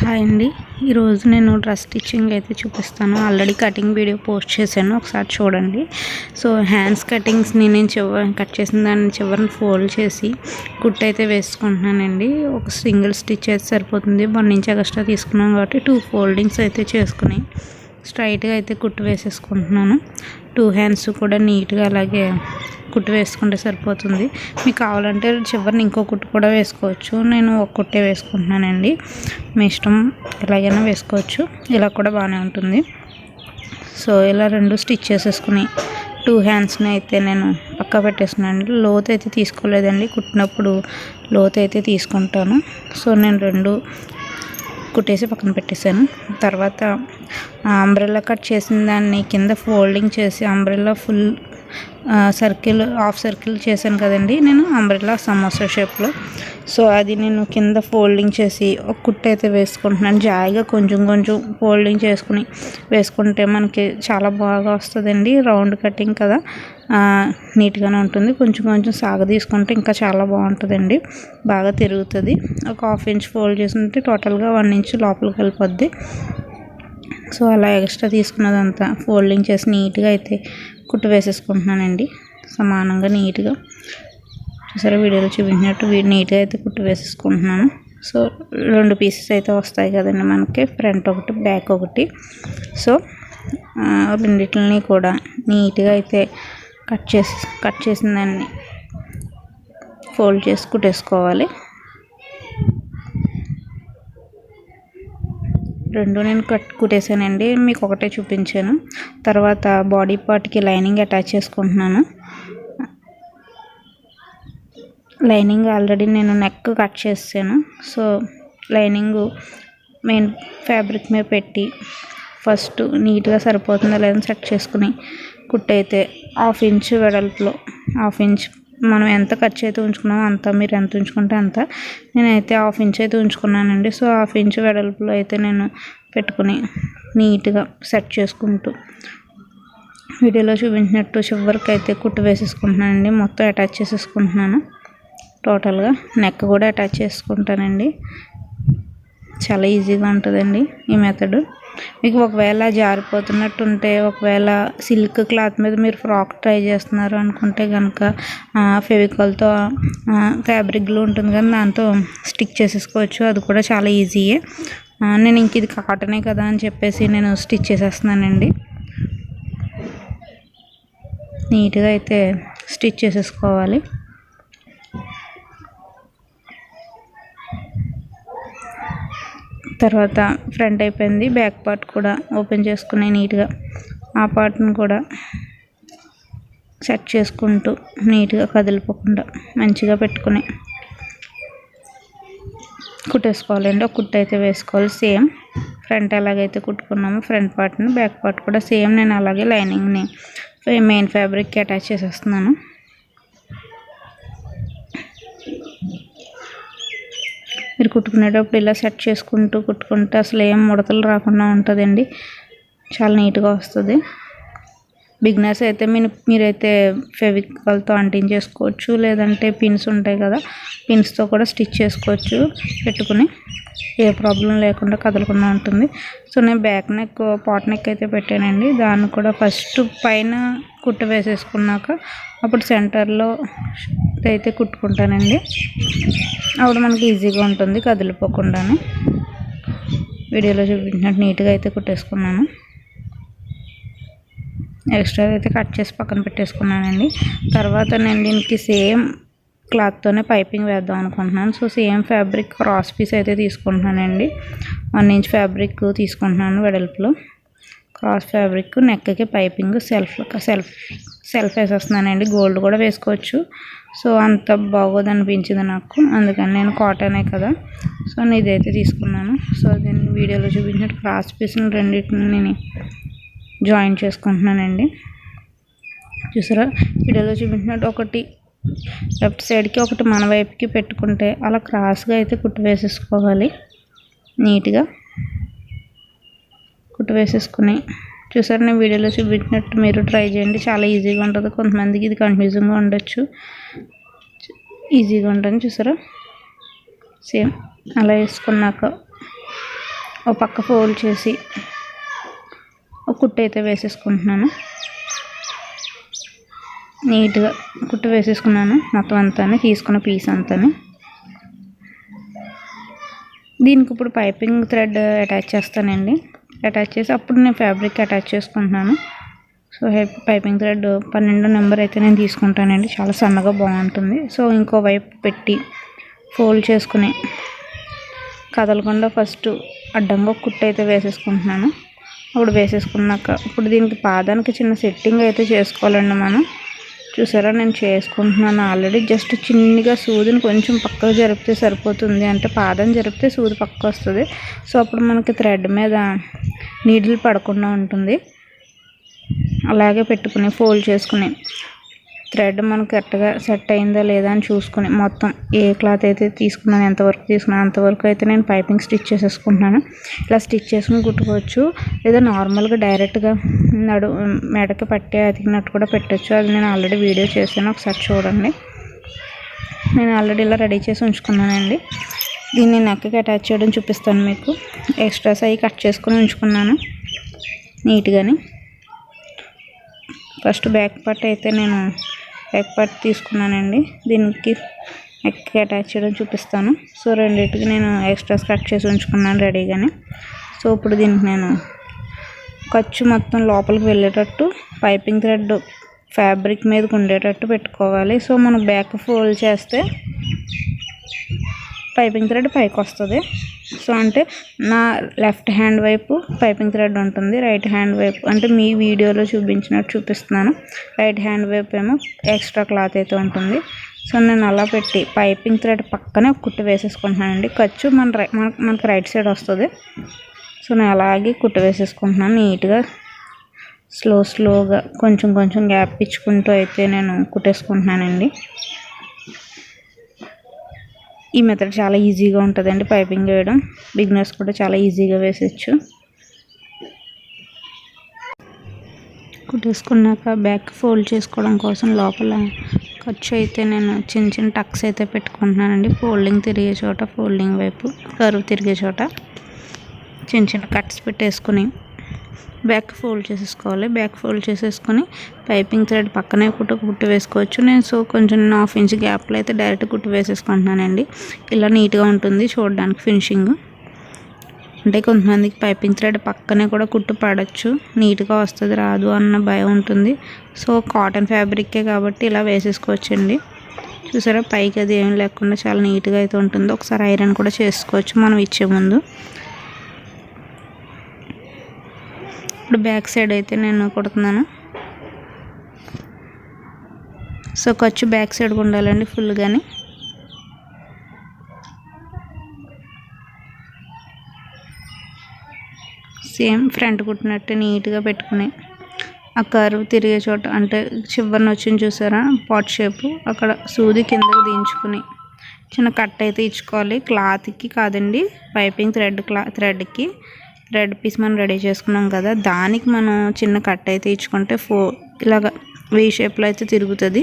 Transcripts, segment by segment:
Hi అండి. ఈరోజు నేను డ్రెస్ స్టిచ్చింగ్ అయితే చూపిస్తాను. ఆల్రెడీ కటింగ్ వీడియో పోస్ట్ చేశాను, ఒకసారి చూడండి. సో హ్యాండ్స్ కటింగ్స్ని నేను కట్ చేసిన దాన్ని చివరిని ఫోల్డ్ చేసి కుట్టు అయితే వేసుకుంటున్నానండి. ఒక సింగిల్ స్టిచ్ అయితే సరిపోతుంది. 1 ఇంచ్ ఎక్స్ట్రా తీసుకున్నాం కాబట్టి 2 ఫోల్డింగ్స్ అయితే చేసుకుని స్ట్రైట్గా అయితే కుట్టు వేసేసుకుంటున్నాను. 2 హ్యాండ్స్ కూడా నీట్గా అలాగే కుట్టు వేసుకుంటే సరిపోతుంది. మీకు కావాలంటే చివరిని ఇంకో కుట్టు కూడా వేసుకోవచ్చు. నేను ఒక కుట్టే వేసుకుంటున్నానండి. మీ ఇష్టం, ఎలాగైనా వేసుకోవచ్చు. ఇలా కూడా బాగానే ఉంటుంది. సో ఇలా 2 స్టిచ్ చేసేసుకుని 2 హ్యాండ్స్ని అయితే నేను పక్కా పెట్టేస్తున్నాను. లోతు అయితే తీసుకోలేదండి, కుట్టినప్పుడు లోతు అయితే తీసుకుంటాను. సో నేను 2 కుట్టేసి పక్కన పెట్టేశాను. తర్వాత అంబ్రెల్లా కట్ చేసిన దాన్ని కింద ఫోల్డింగ్ చేసి umbrella full circle, half circle చేశాను కదండి నేను, అంబ్రెల్లా సమోసా షేప్లో. సో అది నేను కింద ఫోల్డింగ్ చేసి ఒక కుట్టు అయితే వేసుకుంటున్నాను. జాయిగా కొంచెం కొంచెం ఫోల్డింగ్ చేసుకుని వేసుకుంటే మనకి చాలా బాగా వస్తుందండి. రౌండ్ కటింగ్ కదా, నీట్గానే ఉంటుంది. కొంచెం కొంచెం సాగ తీసుకుంటే ఇంకా చాలా బాగుంటుందండి, బాగా తిరుగుతుంది. ఒక 1/2 ఇంచ్ ఫోల్డ్ చేసుకుంటే టోటల్గా 1 ఇంచ్ లోపలికి వెళ్ళిపోద్ది. సో అలా ఎక్స్ట్రా తీసుకున్నదంతా ఫోల్డింగ్ చేసి నీట్గా అయితే కుట్టు వేసేసుకుంటున్నానండి. సమానంగా నీట్గా చూసారా, వీడియోలో చూపించినట్టు నీట్గా అయితే కుట్టు వేసేసుకుంటున్నాను. సో 2 పీసెస్ అయితే వస్తాయి కదండి మనకి, ఫ్రంట్ ఒకటి బ్యాక్ ఒకటి. సో రెండింటిని కూడా నీట్గా అయితే కట్ చేసిన దాన్ని ఫోల్డ్ చేసి కుట్టేసుకోవాలి. 2 నేను కుట్టేసానండి, మీకు ఒకటే చూపించాను. తర్వాత బాడీ పార్ట్కి లైనింగ్ అటాచ్ చేసుకుంటున్నాను. లైనింగ్ ఆల్రెడీ నేను నెక్ కట్ చేసాను. సో లైనింగ్ మెయిన్ ఫ్యాబ్రిక్ మీద పెట్టి ఫస్ట్ నీట్గా సరిపోతుందా లేదని సెట్ చేసుకుని కుట్టు అయితే 1/2 ఇంచ్ వెడల్పులో, 1/2 ఇంచ్ మనం ఎంత ఖర్చు అయితే ఉంచుకున్నామో అంత, మీరు ఎంత ఉంచుకుంటే అంత. నేనైతే 1/2 ఇంచ్ అయితే ఉంచుకున్నానండి. సో 1/2 ఇంచ్ వెడల్పులో అయితే నేను పెట్టుకుని నీట్గా సెట్ చేసుకుంటూ వీడియోలో చూపించినట్టు చివరికి అయితే కుట్టు వేసేసుకుంటున్నానండి. మొత్తం అటాచ్ చేసేసుకుంటున్నాను. టోటల్గా నెక్ కూడా అటాచ్ చేసుకుంటానండి. చాలా ఈజీగా ఉంటుందండి ఈ మెథడ్. మీకు ఒకవేళ జారిపోతున్నట్టు ఉంటే, ఒకవేళ సిల్క్ క్లాత్ మీద మీరు ఫ్రాక్ ట్రై చేస్తున్నారు అనుకుంటే కనుక ఫెవికాల్తో ఫ్యాబ్రిక్ గ్లూ ఉంటుంది కానీ దాంతో స్టిక్ చేసేసుకోవచ్చు. అది కూడా చాలా ఈజీయే. నేను ఇంక ఇది కాటనే కదా అని చెప్పేసి నేను స్టిచ్ చేసేస్తున్నానండి. నీట్గా అయితే స్టిచ్ చేసేసుకోవాలి. తర్వాత ఫ్రంట్ అయిపోయింది, బ్యాక్ పార్ట్ కూడా ఓపెన్ చేసుకుని నీట్గా ఆ పార్ట్ని కూడా సెట్ చేసుకుంటూ నీట్గా కదిలిపోకుండా మంచిగా పెట్టుకుని కుట్టేసుకోవాలండి. ఒక కుట్టు అయితే వేసుకోవాలి. సేమ్ ఫ్రంట్ ఎలాగైతే కుట్టుకున్నామో ఫ్రంట్ పార్ట్ని, బ్యాక్ పార్ట్ కూడా సేమ్ నేను అలాగే లైనింగ్ని మెయిన్ ఫ్యాబ్రిక్కి అటాచ్ చేసేస్తున్నాను. మీరు కుట్టుకునేటప్పుడు ఇలా సెట్ చేసుకుంటూ కుట్టుకుంటే అసలు ఏం ముడతలు రాకుండా ఉంటుందండి, చాలా నీట్గా వస్తుంది. బిగినర్స్ అయితే మీరైతే ఫెవికాల్తో అంటించేసుకోవచ్చు, లేదంటే పిన్స్ ఉంటాయి కదా, పిన్స్తో కూడా స్టిచ్ చేసుకోవచ్చు. పెట్టుకుని ఏ ప్రాబ్లం లేకుండా కదలకుండా ఉంటుంది. సో నేను బ్యాక్ నెక్, పాట్ నెక్ అయితే పెట్టానండి. దాన్ని కూడా ఫస్ట్ పైన కుట్టు వేసేసుకున్నాక అప్పుడు సెంటర్లో అయితే కుట్టుకుంటానండి. అప్పుడు మనకి ఈజీగా ఉంటుంది కదిలిపోకుండానే. వీడియోలో చూపించినట్టు నీట్గా అయితే కుట్టేసుకున్నాను. ఎక్స్ట్రా అయితే కట్ చేసి పక్కన పెట్టేసుకున్నానండి. తర్వాత నేను దీనికి సేమ్ క్లాత్తోనే పైపింగ్ వేద్దాం అనుకుంటున్నాను. So same fabric cross piece అయితే తీసుకుంటున్నానండి. 1 ఇంచ్ ఫ్యాబ్రిక్ తీసుకుంటున్నాను వెడల్పులో. క్రాస్ ఫ్యాబ్రిక్ నెక్కి పైపింగ్ సెల్ఫ్ వేసేస్తున్నానండి. గోల్డ్ కూడా వేసుకోవచ్చు. సో అంత బాగోదు అనిపించింది నాకు, అందుకని నేను కాటనే కదా, సో నేను ఇదైతే తీసుకున్నాను. సో దీన్ని వీడియోలో చూపించినట్టు క్రాస్ పీస్ని రెండింటిని నేను జాయిన్ చేసుకుంటున్నానండి. చూసారా, వీడియోలో చూపించినట్టు ఒకటి లెఫ్ట్ సైడ్కి ఒకటి మన వైపుకి పెట్టుకుంటే అలా క్రాస్గా అయితే కుట్టు వేసేసుకోవాలి. నీట్గా కుట్టు వేసేసుకుని చూసారు, నేను వీడియోలో చూపించినట్టు మీరు ట్రై చేయండి. చాలా ఈజీగా ఉంటుంది. కొంతమందికి ఇది కన్ఫ్యూజింగ్గా ఉండొచ్చు, ఈజీగా ఉంటుంది. చూసారా, సేమ్ అలా వేసుకున్నాక ఒక పక్క ఫోల్డ్ చేసి ఒక కుట్టు అయితే వేసేసుకుంటున్నాను. నీట్గా కుట్టు వేసేసుకున్నాను మొత్తం అంతా, తీసుకున్న పీస్ అంతా. దీనికి ఇప్పుడు పైపింగ్ థ్రెడ్ అటాచ్ చేస్తానండి. అటాచ్ చేసి అప్పుడు నేను ఫ్యాబ్రిక్ అటాచ్ చేసుకుంటున్నాను. సో పైపింగ్ థ్రెడ్ 12 నెంబర్ అయితే నేను తీసుకుంటానండి, చాలా సన్నగా బాగుంటుంది. సో ఇంకో వైపు పెట్టి ఫోల్డ్ చేసుకుని కదలకుండా ఫస్ట్ అడ్డంగా కుట్టు అయితే వేసేసుకుంటున్నాను. అప్పుడు వేసేసుకున్నాక ఇప్పుడు దీనికి పాదానికి చిన్న సెట్టింగ్ అయితే చేసుకోవాలండి మనం. చూసారా నేను చేసుకుంటున్నాను ఆల్రెడీ. జస్ట్ చిన్నగా సూదిని కొంచెం పక్కకు జరిపితే సరిపోతుంది, అంటే పాదం జరిపితే సూది పక్క వస్తుంది. సో అప్పుడు మనకి థ్రెడ్ మీద నీడిల్ పడకుండా ఉంటుంది. అలాగే పెట్టుకుని ఫోల్డ్ చేసుకుని థ్రెడ్ మనకు కరెక్ట్గా సెట్ అయిందా లేదా అని చూసుకుని మొత్తం ఏ క్లాత్ అయితే తీసుకున్నాను, ఎంతవరకు తీసుకున్నాను అంతవరకు అయితే నేను పైపింగ్ స్టిచ్ చేసేసుకుంటున్నాను. ఇలా స్టిచ్ చేసుకుని కుట్టుకోవచ్చు, లేదా నార్మల్గా డైరెక్ట్గా మెడకి పట్టే అతికినట్టు కూడా పెట్టచ్చు. అది నేను ఆల్రెడీ వీడియో చేశాను, ఒకసారి చూడండి. నేను ఆల్రెడీ ఇలా రెడీ చేసి ఉంచుకున్నానండి. దీన్ని నెక్కి అటాచ్ చేయడం చూపిస్తాను మీకు. ఎక్స్ట్రాస్ అవి కట్ చేసుకుని ఉంచుకున్నాను నీట్గాని. ఫస్ట్ బ్యాక్ పార్ట్ అయితే నేను బ్యాక్ పార్ట్ తీసుకున్నానండి. దీనికి నెక్కి అటాచ్ చేయడం చూపిస్తాను. సో రెండింటికి నేను ఎక్స్ట్రాస్ కట్ చేసి ఉంచుకున్నాను రెడీగానే. సో ఇప్పుడు దీనికి నేను ఖర్చు మొత్తం లోపలికి వెళ్ళేటట్టు పైపింగ్ థ్రెడ్ ఫ్యాబ్రిక్ మీదకి ఉండేటట్టు పెట్టుకోవాలి. సో మనం బ్యాక్ ఫోల్డ్ చేస్తే పైపింగ్ థ్రెడ్ పైకి వస్తుంది. సో అంటే నా లెఫ్ట్ హ్యాండ్ వైపు పైపింగ్ థ్రెడ్ ఉంటుంది, రైట్ హ్యాండ్ వైపు అంటే మీ వీడియోలో చూపించినట్టు చూపిస్తున్నాను. రైట్ హ్యాండ్ వైపు ఏమో ఎక్స్ట్రా క్లాత్ అయితే ఉంటుంది. సో నేను అలా పెట్టి పైపింగ్ థ్రెడ్ పక్కనే కుట్టు వేసేసుకుంటున్నానండి. ఖర్చు మనకి రైట్ సైడ్ వస్తుంది. సో నేను అలాగే కుట్టు వేసేసుకుంటున్నాను నీట్గా. స్లోగా కొంచెం గ్యాప్ ఇచ్చుకుంటూ అయితే నేను కుట్టేసుకుంటున్నానండి. ఈ మెథడ్ చాలా ఈజీగా ఉంటుందండి పైపింగ్ వేయడం. బిగినర్స్ కూడా చాలా ఈజీగా వేసేయచ్చు. కుట్టేసుకున్నాక బ్యాక్ ఫోల్డ్ చేసుకోవడం కోసం లోపల ఖర్చు అయితే నేను చిన్న టక్స్ అయితే పెట్టుకుంటున్నానండి. ఫోల్డింగ్ తిరిగే చోట, ఫోల్డింగ్ వైపు కరువు తిరిగే చోట చిన్న కట్స్ పెట్టేసుకుని బ్యాక్ ఫోల్డ్ చేసేసుకోవాలి. బ్యాక్ ఫోల్డ్ చేసేసుకొని పైపింగ్ థ్రెడ్ పక్కనే కుట్టు వేసుకోవచ్చు. నేను సో కొంచెం 1/2 ఇంచ్ గ్యాప్లో అయితే డైరెక్ట్ కుట్టు వేసేసుకుంటున్నానండి. ఇలా నీట్గా ఉంటుంది చూడడానికి ఫినిషింగ్. అంటే కొంతమందికి పైపింగ్ థ్రెడ్ పక్కనే కూడా కుట్టు పడవచ్చు, నీట్గా వస్తుంది రాదు అన్న భయం ఉంటుంది. సో కాటన్ ఫ్యాబ్రికే కాబట్టి ఇలా వేసేసుకోవచ్చండి. చూసారా పైకి అది ఏం లేకుండా చాలా నీట్గా అయితే ఉంటుంది. ఒకసారి ఐరన్ కూడా చేసుకోవచ్చు మనం ఇచ్చే ముందు. ఇప్పుడు బ్యాక్ సైడ్ అయితే నేను కుడుతున్నాను. సో ఖర్చు బ్యాక్ సైడ్ ఉండాలండి ఫుల్గాని. సేమ్ ఫ్రంట్ కుట్టినట్టు నీట్గా పెట్టుకుని ఆ కర్వ్ తిరిగే చోట అంటే చివరిని వచ్చింది చూసారా పాట్ షేపు, అక్కడ సూది కిందకు దించుకుని చిన్న కట్ అయితే ఇచ్చుకోవాలి. క్లాత్కి కాదండి, పైపింగ్ థ్రెడ్కి థ్రెడ్ పీస్ మనం రెడీ చేసుకున్నాం కదా, దానికి మనం చిన్న కట్ అయితే ఇచ్చుకుంటే ఇలాగ వీ షేప్లో అయితే తిరుగుతుంది.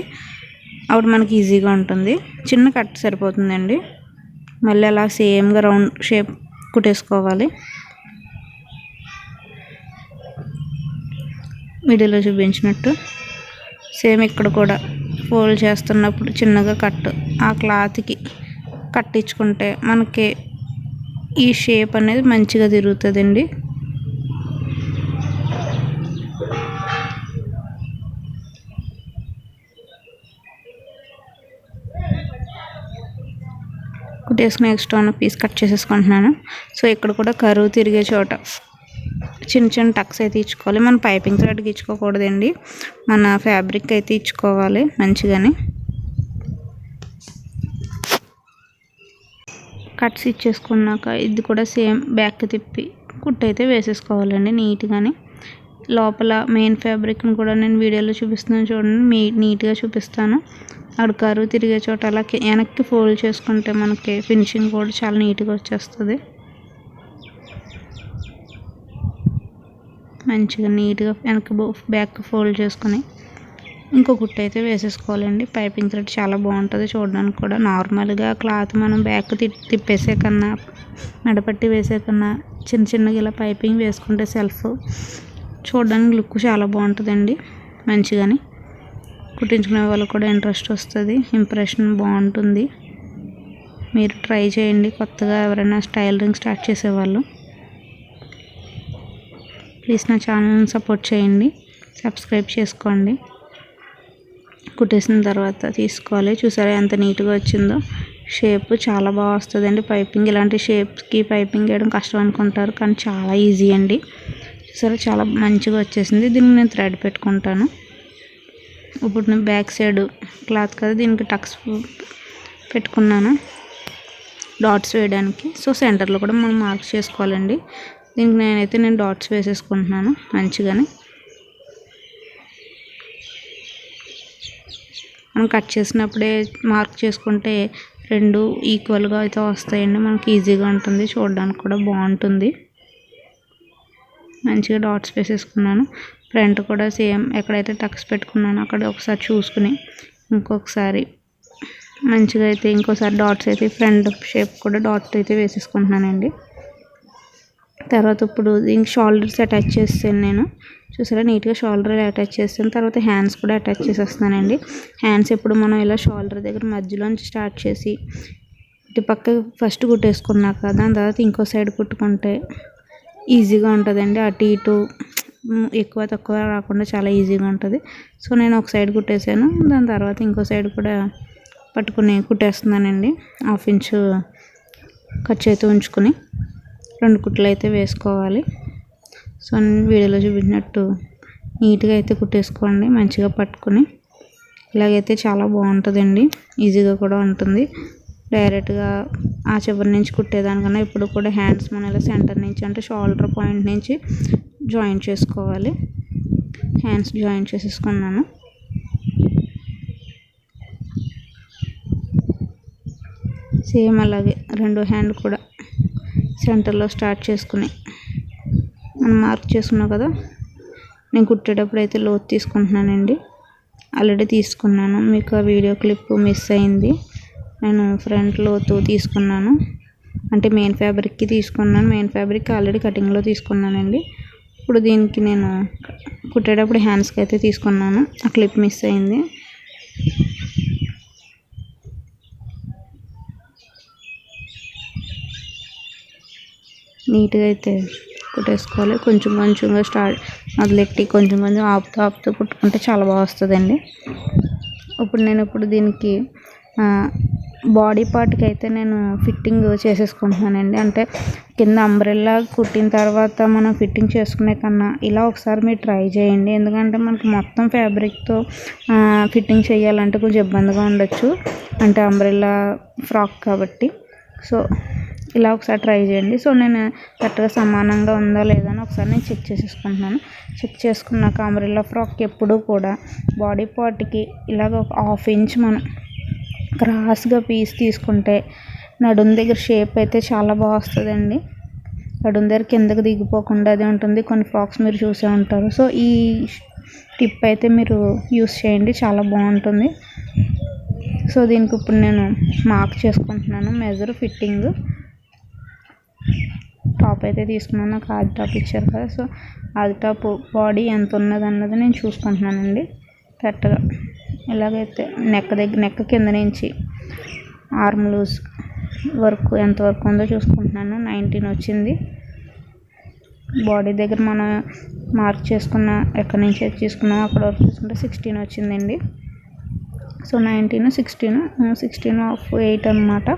అప్పుడు మనకి ఈజీగా ఉంటుంది. చిన్న కట్ సరిపోతుందండి. మళ్ళీ అలా సేమ్గా రౌండ్ షేప్ కుట్టేసుకోవాలి. వీడియోలో చూపించినట్టు సేమ్ ఇక్కడ కూడా ఫోల్డ్ చేస్తున్నప్పుడు చిన్నగా కట్ ఆ క్లాత్కి కట్టించుకుంటే మనకి ఈ షేప్ అనేది మంచిగా తిరుగుతుందండి. కుట్టేసుకుని ఎక్స్ట్రా ఉన్న పీస్ కట్ చేసేసుకుంటున్నాను. సో ఇక్కడ కూడా కరువు తిరిగే చోట చిన్న టక్స్ అయితే ఇచ్చుకోవాలి. మన పైపింగ్ థ్రెడ్కి ఇచ్చుకోకూడదండి, మన ఫ్యాబ్రిక్ అయితే ఇచ్చుకోవాలి మంచిగానే. కట్స్ ఇచ్చేసుకున్నాక ఇది కూడా సేమ్ బ్యాక్ తిప్పి కుట్టు అయితే వేసేసుకోవాలండి నీట్గానే. లోపల మెయిన్ ఫ్యాబ్రిక్ని కూడా నేను వీడియోలో చూపిస్తున్నాను చూడండి, నీట్గా చూపిస్తాను. అక్కడ కరువు తిరిగే చోట అలా వెనక్కి ఫోల్డ్ చేసుకుంటే మనకి ఫినిషింగ్ కూడా చాలా నీట్గా వచ్చేస్తుంది. మంచిగా నీట్గా వెనక్కి బ్యాక్ ఫోల్డ్ చేసుకొని ఇంకో కుట్టు అయితే వేసేసుకోవాలండి. పైపింగ్ థ్రెడ్ చాలా బాగుంటుంది చూడడానికి కూడా. నార్మల్గా క్లాత్ మనం బ్యాక్ తిప్పేసే కన్నా, మెడపట్టి వేసే కన్నా చిన్నగా ఇలా పైపింగ్ వేసుకుంటే సెల్ఫ్ చూడడానికి లుక్ చాలా బాగుంటుందండి. మంచిగాని కుట్టించుకునే వాళ్ళు కూడా ఇంట్రెస్ట్ వస్తుంది, ఇంప్రెషన్ బాగుంటుంది. మీరు ట్రై చేయండి, కొత్తగా ఎవరైనా టైలరింగ్ స్టార్ట్ చేసేవాళ్ళు. ప్లీజ్ నా ఛానల్ని సపోర్ట్ చేయండి, సబ్స్క్రైబ్ చేసుకోండి. కుట్టేసిన తర్వాత తీసుకోవాలి. చూసారా ఎంత నీట్గా వచ్చిందో. షేప్ చాలా బాగా వస్తుందండి పైపింగ్. ఇలాంటి షేప్స్కి పైపింగ్ వేయడం కష్టం అనుకుంటారు, కానీ చాలా ఈజీ అండి. చూసారా చాలా మంచిగా వచ్చేసింది. దీనికి నేను థ్రెడ్ పెట్టుకుంటాను. ఇప్పుడు నేను బ్యాక్ సైడ్ క్లాత్ కదా, దీనికి టక్స్ పెట్టుకున్నాను డాట్స్ వేయడానికి. సో సెంటర్లో కూడా మనం మార్క్ చేసుకోవాలండి. దీనికి నేను డాట్స్ వేసేసుకుంటున్నాను మంచిగానే. మనం కట్ చేసినప్పుడే మార్క్ చేసుకుంటే రెండు ఈక్వల్గా అయితే వస్తాయండి. మనకి ఈజీగా ఉంటుంది, చూడడానికి కూడా బాగుంటుంది. మంచిగా డాట్స్ వేసేసుకున్నాను. ఫ్రంట్ కూడా సేమ్ ఎక్కడైతే టక్స్ పెట్టుకున్నానో అక్కడ ఒకసారి చూసుకుని ఇంకొకసారి మంచిగా అయితే ఇంకోసారి డాట్స్ అయితే ఫ్రంట్ షేప్ కూడా డాట్స్ అయితే వేసేసుకుంటున్నానండి. తర్వాత ఇప్పుడు దీనికి షోల్డర్స్ అటాచ్ చేస్తాను నేను. చూసారా నీట్గా షోల్డర్ అటాచ్ చేస్తాను. తర్వాత హ్యాండ్స్ కూడా అటాచ్ చేసేస్తున్నానండి. హ్యాండ్స్ ఎప్పుడు మనం ఇలా షోల్డర్ దగ్గర మధ్యలోంచి స్టార్ట్ చేసి ఇటు పక్క ఫస్ట్ కుట్టేసుకున్నాక దాని తర్వాత ఇంకో సైడ్ కుట్టుకుంటే ఈజీగా ఉంటుందండి. అటు ఇటు ఎక్కువ తక్కువ రాకుండా చాలా ఈజీగా ఉంటుంది. సో నేను ఒక సైడ్ కుట్టేసాను, దాని తర్వాత ఇంకో సైడ్ కూడా పట్టుకుని కుట్టేస్తున్నానండి. 1/2 ఇంచు ఖర్చు అయితే ఉంచుకుని 2 కుట్లు అయితే వేసుకోవాలి. సో వీడియోలో చూపించినట్టు నీట్గా అయితే కుట్టేసుకోండి మంచిగా పట్టుకుని. ఇలాగైతే చాలా బాగుంటుందండి, ఈజీగా కూడా ఉంటుంది. డైరెక్ట్గా ఆ చివరి నుంచి కుట్టేదానికన్నా ఇప్పుడు కూడా హ్యాండ్స్ మన ఇలా సెంటర్ నుంచి అంటే షోల్డర్ పాయింట్ నుంచి జాయింట్ చేసుకోవాలి. హ్యాండ్స్ జాయింట్ చేసేసుకున్నాను. సేమ్ అలాగే రెండో హ్యాండ్ కూడా సెంటర్లో స్టార్ట్ చేసుకుని మనం మార్క్ చేసుకున్నాం కదా. నేను కుట్టేటప్పుడు అయితే లోతు తీసుకుంటున్నానండి, ఆల్రెడీ తీసుకున్నాను. మీకు ఆ వీడియో క్లిప్ మిస్ అయింది. నేను ఫ్రంట్ లోతు తీసుకున్నాను, అంటే మెయిన్ ఫ్యాబ్రిక్కి తీసుకున్నాను. మెయిన్ ఫ్యాబ్రిక్ ఆల్రెడీ కటింగ్లో తీసుకున్నానండి. ఇప్పుడు దీనికి నేను కుట్టేటప్పుడు హ్యాండ్స్కి అయితే తీసుకున్నాను, ఆ క్లిప్ మిస్ అయింది. నీట్గా అయితే కుట్టేసుకోవాలి. కొంచెం కొంచెంగా స్టార్ట్ మొదలెట్టి కొంచెం ఆపుతూ కుట్టుకుంటే చాలా బాగా వస్తుందండి. ఇప్పుడు దీనికి బాడీ పార్ట్కి అయితే నేను ఫిట్టింగ్ చేసేసుకుంటున్నానండి. అంటే కింద అంబ్రెల్లా కుట్టిన తర్వాత మనం ఫిట్టింగ్ చేసుకునే కన్నా ఇలా ఒకసారి మీరు ట్రై చేయండి. ఎందుకంటే మనకి మొత్తం ఫ్యాబ్రిక్తో ఫిట్టింగ్ చేయాలంటే కొంచెం ఇబ్బందిగా ఉండొచ్చు, అంటే అంబ్రెల్లా ఫ్రాక్ కాబట్టి. సో ఇలా ఒకసారి ట్రై చేయండి. సో నేను కరెక్ట్గా సమానంగా ఉందా లేదా అని ఒకసారి నేను చెక్ చేసేసుకుంటున్నాను. చెక్ చేసుకున్నాక అంబ్రెల్లా ఫ్రాక్ ఎప్పుడూ కూడా బాడీ పార్ట్కి ఇలాగ ఒక 1/2 ఇంచ్ మనం క్రాస్గా పీస్ తీసుకుంటే నడుం దగ్గర షేప్ అయితే చాలా బాగా వస్తుందండి. నడుం దగ్గర కిందకి దిగిపోకుండా అది ఉంటుంది. కొన్ని ఫ్రాక్స్ మీరు చూసే ఉంటారు. సో ఈ టిప్ అయితే మీరు యూస్ చేయండి, చాలా బాగుంటుంది. సో దీనికి ఇప్పుడు నేను మార్క్ చేసుకుంటున్నాను మెజర్ ఫిట్టింగ్. టాప్ అయితే తీసుకున్నాను, నాకు ఆది టాప్ ఇచ్చారు కదా. సో ఆది టాప్ బాడీ ఎంత ఉన్నది అన్నది నేను చూసుకుంటున్నానండి కరెక్ట్గా. ఇలాగైతే నెక్ కింద నుంచి ఆర్మ్ లూజ్ వరకు ఎంతవరకు ఉందో చూసుకుంటున్నాను. 19 వచ్చింది. బాడీ దగ్గర మనం మార్క్ చేసుకున్న ఎక్కడి నుంచి అయితే తీసుకున్నామో అక్కడ వరకు చూసుకుంటే 16 వచ్చిందండి. సో 19, 16 ఆఫ్ 8 అన్నమాట.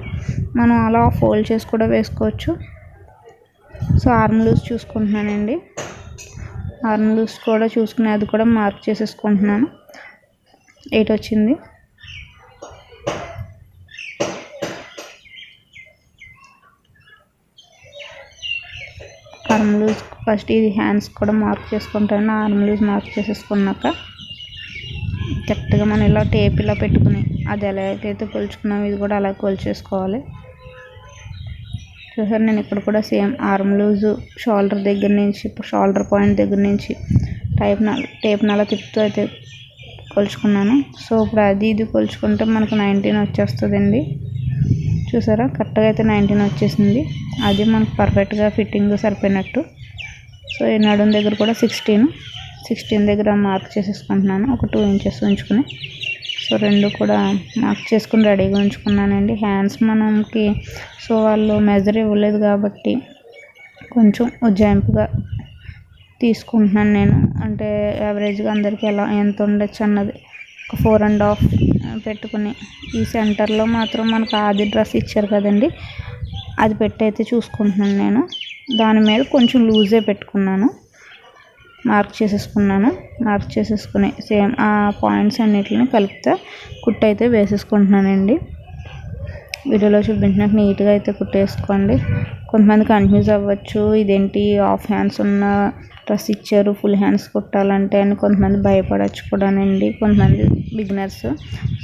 మనం అలా ఫోల్డ్ చేసి కూడా వేసుకోవచ్చు. సో ఆర్మ్ లూజ్ చూసుకుంటున్నానండి. ఆర్మ్ లూజ్ కూడా చూసుకుని అది కూడా మార్క్ చేసేసుకుంటున్నాను. 8 వచ్చింది. ఆర్మ్ లూజ్ ఫస్ట్ ఇది హ్యాండ్స్ కూడా మార్క్ చేసుకుంటాను. ఆర్మ్ లూజ్ మార్క్ చేసేసుకున్నాక కరెక్ట్గా మనం ఇలా టేప్ ఇలా పెట్టుకుని అది ఎలాగైతే కొలుచుకున్నామో ఇది కూడా అలా కొలిచేసుకోవాలి. చూసారు నేను ఇక్కడ కూడా సేమ్ ఆర్మ్ లూజు షోల్డర్ దగ్గర నుంచి షోల్డర్ పాయింట్ దగ్గర నుంచి టేప్ని అలా తిప్పుతూ అయితే కొలుచుకున్నాను. సో ఇప్పుడు అది ఇది కొలుచుకుంటే మనకు 19 వచ్చేస్తుందండి. చూసారా కరెక్ట్గా అయితే 19 వచ్చేసింది. అది మనకు పర్ఫెక్ట్గా ఫిట్టింగ్ సరిపోయినట్టు. సో ఈ నడుం దగ్గర కూడా 16 దగ్గర మార్క్ చేసేసుకుంటున్నాను. ఒక 2 ఇంచెస్ ఉంచుకుని. సో రెండు కూడా మార్క్ చేసుకుని రెడీగా ఉంచుకున్నానండి. హ్యాండ్స్ మనకి సో వాళ్ళు మెజర్ ఇవ్వలేదు కాబట్టి కొంచెం ఉజ్జాయింపుగా తీసుకుంటున్నాను నేను. అంటే యావరేజ్గా అందరికీ ఎంత ఉండొచ్చు అన్నది ఒక 4.5 పెట్టుకుని, ఈ సెంటర్లో మాత్రం మనకు ఆది డ్రెస్ ఇచ్చారు కదండి, అది పెట్టి అయితే చూసుకుంటున్నాను నేను. దాని మీద కొంచెం లూజే పెట్టుకున్నాను, మార్క్ చేసేసుకుని సేమ్ ఆ పాయింట్స్ అన్నిటిని కలిపితే కుట్టు అయితే వేసేసుకుంటున్నానండి. వీడియోలో చూపించినట్టు నీట్గా అయితే కుట్టేసుకోండి. కొంతమంది కన్ఫ్యూజ్ అవ్వచ్చు, ఇదేంటి హాఫ్ హ్యాండ్స్ ఉన్న డ్రెస్ ఇచ్చారు ఫుల్ హ్యాండ్స్ కుట్టాలంటే అని కొంతమంది భయపడవచ్చు కూడానండి, కొంతమంది బిగినర్స్.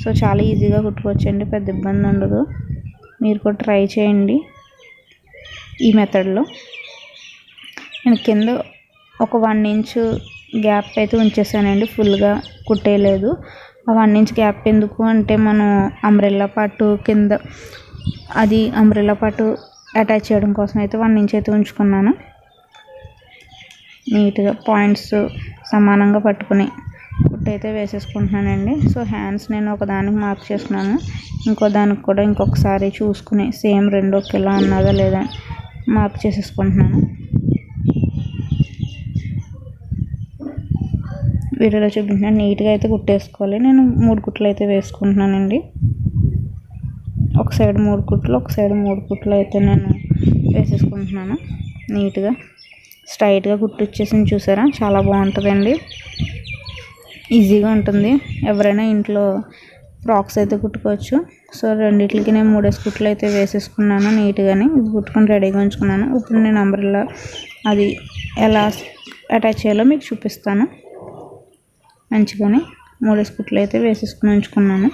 సో చాలా ఈజీగా కుట్టుకోవచ్చండి, పెద్ద ఇబ్బంది ఉండదు. మీరు కూడా ట్రై చేయండి ఈ మెథడ్లో. నేను కింద ఒక 1 ఇంచ్ గ్యాప్ అయితే ఉంచేసానండి, ఫుల్గా కుట్టేయలేదు. ఆ 1 ఇంచ్ గ్యాప్ ఎందుకు అంటే మనం అంబ్రెల్లా పార్ట్ కింద అది అంబ్రెల్లా పార్ట్ అటాచ్ చేయడం కోసం అయితే 1 ఇంచ్ అయితే ఉంచుకున్నాను. నీట్గా పాయింట్స్ సమానంగా పట్టుకుని కుట్టు అయితే వేసేసుకుంటున్నానండి. సో హ్యాండ్స్ నేను ఒకదానికి మార్క్ చేస్తున్నాను, ఇంకో దానికి కూడా ఇంకొకసారి చూసుకుని సేమ్ రెండు ఒకేలా ఉన్నదా లేదా మార్క్ చేసేసుకుంటున్నాను. వీడియోలో చూపించిన నీట్గా అయితే కుట్టేసుకోవాలి. నేను 3 కుట్లు అయితే వేసుకుంటున్నానండి. ఒక సైడ్ 3 కుట్లు, ఒక సైడ్ 3 కుట్లు అయితే నేను వేసేసుకుంటున్నాను. నీట్గా స్ట్రైట్గా కుట్టు వచ్చేసింది చూసారా, చాలా బాగుంటుందండి, ఈజీగా ఉంటుంది. ఎవరైనా ఇంట్లో ఫ్రాక్స్ అయితే కుట్టుకోవచ్చు. సో రెండిట్లకి నేను 3 కుట్లు అయితే వేసేసుకున్నాను నీట్గానే. ఇది కుట్టుకొని రెడీగా ఉంచుకున్నాను. ఇప్పుడు నేను అంబ్రెల్లా అది ఎలా అటాచ్ చేయాలో మీకు చూపిస్తాను. మంచిగానే 3 కుట్లు అయితే వేసేసుకుని ఉంచుకున్నాను.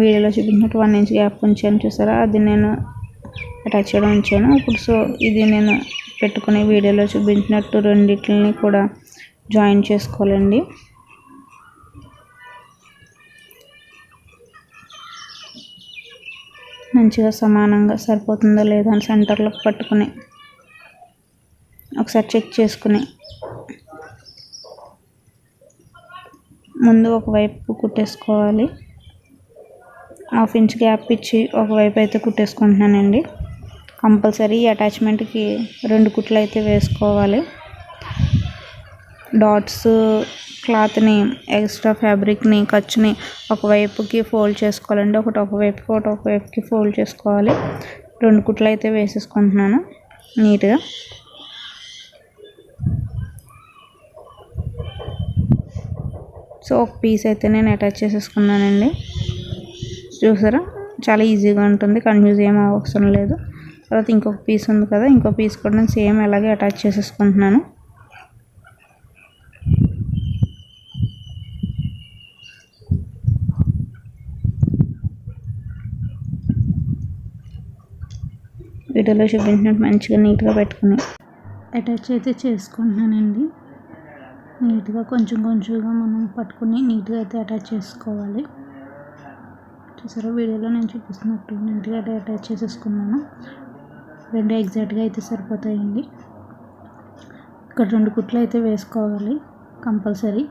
వీడియోలో చూపించినట్టు 1 ఇంచ్ గ్యాప్ ఉంచాను చూసారా, అది నేను అటాచ్ చేయడం ఉంచాను. ఇప్పుడు సో ఇది నేను పెట్టుకునే వీడియోలో చూపించినట్టు రెండిట్లని కూడా జాయిన్ చేసుకోవాలండి. మంచిగా సమానంగా సరిపోతుందో లేదో అని సెంటర్లోకి పట్టుకుని ఒకసారి చెక్ చేసుకుని ముందు ఒకవైపు కుట్టేసుకోవాలి. 1/2 ఇంచ్ గ్యాప్ ఇచ్చి ఒకవైపు అయితే కుట్టేసుకుంటున్నానండి. కంపల్సరీ అటాచ్మెంట్కి 2 కుట్లు అయితే వేసుకోవాలి. డాట్స్ క్లాత్ని ఎక్స్ట్రా ఫ్యాబ్రిక్ని ఖర్చుని ఒకవైపుకి ఫోల్డ్ చేసుకోవాలండి. ఒకవైపుకి ఫోల్డ్ చేసుకోవాలి. 2 కుట్లు అయితే వేసేసుకుంటున్నాను నీట్గా. సో ఒక పీస్ అయితే నేను అటాచ్ చేసేసుకున్నానండి. చూసారా చాలా ఈజీగా ఉంటుంది, కన్ఫ్యూజ్ ఏం అవసరం లేదు. తర్వాత ఇంకొక పీస్ ఉంది కదా, ఇంకో పీస్ కూడా నేను సేమ్ అలాగే అటాచ్ చేసేసుకుంటున్నాను. వీడియోలో చూపించినట్టు మంచిగా నీట్గా పెట్టుకుని అటాచ్ అయితే చేసుకుంటున్నానండి. నీట్గా కొంచెంగా మనం పట్టుకుని నీట్గా అయితే అటాచ్ చేసుకోవాలి. చూసారా వీడియోలో నేను చూపిస్తున్నట్టు నీట్గా అటాచ్ చేసేసుకున్నాను. 2 ఎగ్జాక్ట్గా అయితే సరిపోతాయండి. ఇక్కడ 2 కుట్లు అయితే వేసుకోవాలి కంపల్సరీ.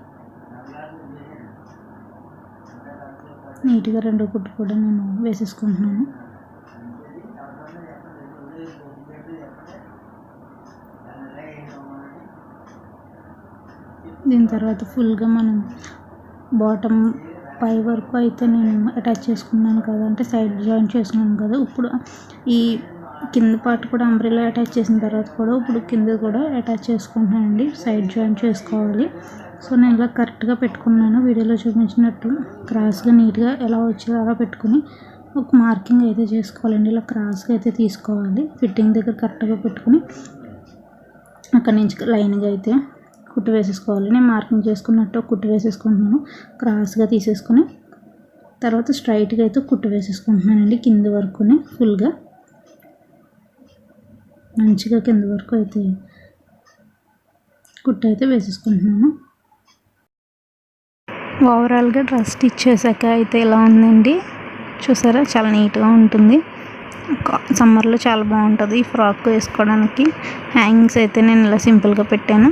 నీట్గా 2 కుట్లు కూడా నేను వేసేసుకుంటున్నాను. దీని తర్వాత ఫుల్గా మనం బాటమ్ పై వరకు అయితే నేను అటాచ్ చేసుకున్నాను కదా, అంటే సైడ్ జాయిన్ చేసుకున్నాను కదా. ఇప్పుడు ఈ కింద పార్ట్ కూడా అంబ్రెల్లా అటాచ్ చేసిన తర్వాత కూడా ఇప్పుడు కింద కూడా అటాచ్ చేసుకుంటున్నానండి. సైడ్ జాయిన్ చేసుకోవాలి. సో నేను ఇలా కరెక్ట్గా పెట్టుకున్నాను, వీడియోలో చూపించినట్టు క్రాస్గా నీట్గా ఎలా వచ్చేదో అలా పెట్టుకుని ఒక మార్కింగ్ అయితే చేసుకోవాలండి. ఇలా క్రాస్గా అయితే తీసుకోవాలి. ఫిట్టింగ్ దగ్గర కరెక్ట్గా పెట్టుకుని అక్కడి నుంచి లైన్గా అయితే కుట్టు వేసేసుకోవాలి. నేను మార్కింగ్ చేసుకున్నట్టు కుట్టు వేసేసుకుంటున్నాను. క్రాస్గా తీసేసుకుని తర్వాత స్ట్రైట్గా అయితే కుట్టు వేసేసుకుంటున్నానండి కింద వరకునే ఫుల్గా. మంచిగా కింద వరకు అయితే కుట్టు అయితే వేసేసుకుంటున్నాను. ఓవరాల్గా డ్రెస్ స్టిచ్ చేశాక అయితే ఇలా ఉందండి. చూసారా, చాలా నీట్గా ఉంటుంది. సమ్మర్లో చాలా బాగుంటుంది ఈ ఫ్రాక్ వేసుకోవడానికి. హ్యాంగింగ్స్ అయితే నేను ఇలా సింపుల్గా పెట్టాను.